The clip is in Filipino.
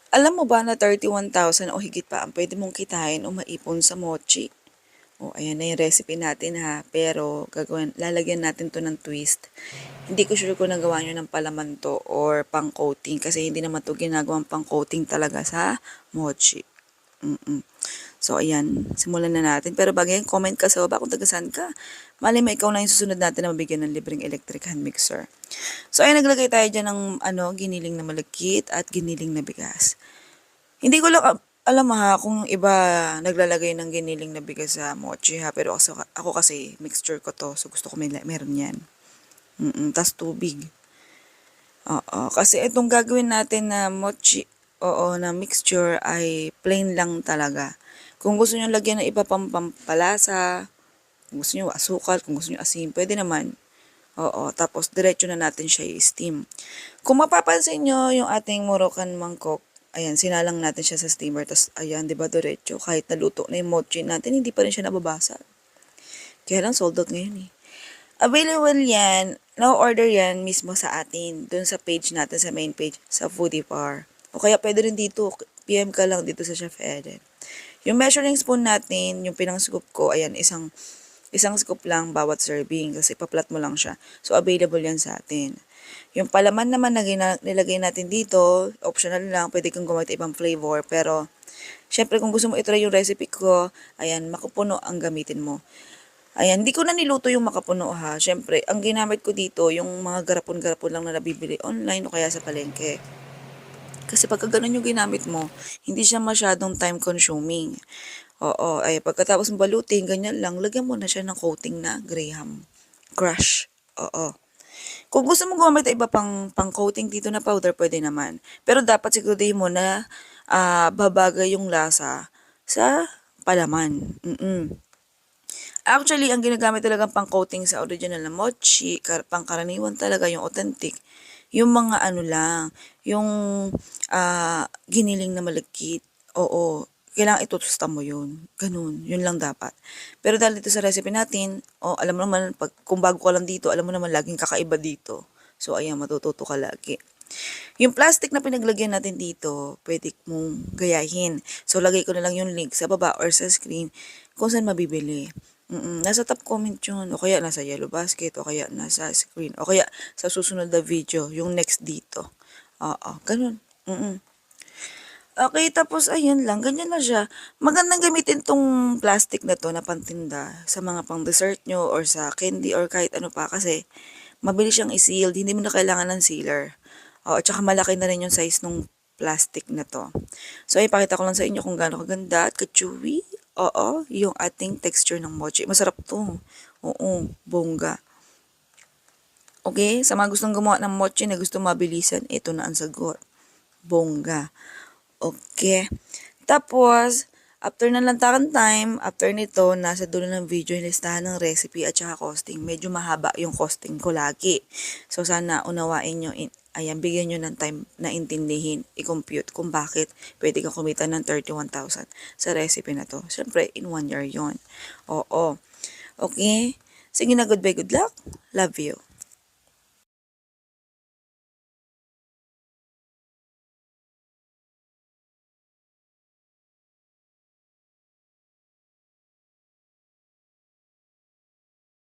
Alam mo ba na 31,000 o higit pa ang pwede mong kitain o maipon sa mochi? O, ayan na yung recipe natin ha. Pero, lalagyan natin to ng twist. Hindi ko sure kung nagawa nyo ng palaman to or pang-coating kasi hindi naman to ginagawang pang-coating talaga sa mochi. Mm-mm. So, ayan. Simulan na natin. Pero bago yan, comment ka sa baba kung taga-saan ka. Mali mo, ikaw na yung susunod natin na mabigyan ng libreng electric hand mixer. So, ayan, naglagay tayo dyan ng giniling na malagkit at giniling na bigas. Hindi ko lang alam ha kung iba naglalagay ng giniling na bigas sa mochi ha. Pero ako kasi mixture ko to. So, gusto ko meron yan. Tas tubig. Oo. Kasi itong gagawin natin na mochi, na mixture ay plain lang talaga. Kung gusto nyo lagyan ng iba pang pampalasa, kung gusto nyo asukal, kung gusto nyo asin, pwede naman. Oo, tapos diretso na natin siya i-steam. Kung mapapansin nyo, yung ating Moroccan mangkok, ayan, sinalang natin siya sa steamer, tapos ayan, di ba diretso, kahit naluto na yung mochi natin, hindi pa rin siya nababasa. Kaya lang sold out ngayon eh. Available yan, na-order yan mismo sa atin, dun sa page natin, sa main page, sa Foodie Bar. O kaya pwede rin dito, PM ka lang dito sa Chef Eden. Yung measuring spoon natin, yung pinang scoop ko, ayan, isang scoop lang bawat serving kasi paplat mo lang siya. So, available yan sa atin. Yung palaman naman na nilagay natin dito, optional lang, pwede kang gumamit ibang flavor, pero syempre kung gusto mo itry yung recipe ko, ayan, makapuno ang gamitin mo. Ayan, hindi ko na niluto yung makapuno ha. Syempre, ang ginamit ko dito, yung mga garapon-garapon lang na nabibili online o kaya sa palengke. Kasi pagka ganun yung ginamit mo, hindi siya masyadong time consuming. Oo, ay pagkatapos mo balutin, ganyan lang, lagyan mo na siya ng coating na Graham Crush. Oo. Kung gusto mo gumamit ng iba pang coating dito na powder, pwede naman. Pero dapat siguraduhin mo na babagay yung lasa sa palaman. Actually, ang ginagamit talagang pang-coating sa original na mochi, pangkaraniwan talaga yung authentic, yung mga ano lang, yung giniling na malagkit. Oo, kailangan itutusta mo yun. Ganun, yun lang dapat. Pero dahil dito sa recipe natin, alam mo naman, kung bago ka lang dito, alam mo naman laging kakaiba dito. So, ayan, matututo ka lagi. Yung plastic na pinaglagyan natin dito, pwede mong gayahin. So, lagay ko na lang yung link sa baba or sa screen kung saan mabibili. Nasa top comment yun, o kaya nasa yellow basket, o kaya nasa screen, o kaya sa susunod na video, yung next dito. Oo, ganun. Okay, tapos ayun lang, ganyan na siya. Magandang gamitin tong plastic na to na pantinda sa mga pang dessert nyo or sa candy or kahit ano pa kasi mabilis siyang i-seal, hindi mo na kailangan ng sealer. At saka malaki na rin yung size ng plastic na to. So, ipakita ko lang sa inyo kung gaano kaganda at ka-chewy. Oo, yung ating texture ng mochi. Masarap to. Oo, bongga. Okay, sa mga gustong gumawa ng mochi na gusto mabilisan, ito na ang sagot. Bongga. Okay. Tapos, after ng lantakan time, after nito, nasa dulo ng video yung listahan ng recipe at saka costing. Medyo mahaba yung costing ko lagi. So, sana unawain nyo, ayan, bigyan nyo ng time na intindihin, i-compute kung bakit pwede kang kumita ng 31,000 sa recipe na to. Siyempre, in 1 year yon. Oo. Okay? Sige na, goodbye, good luck. Love you.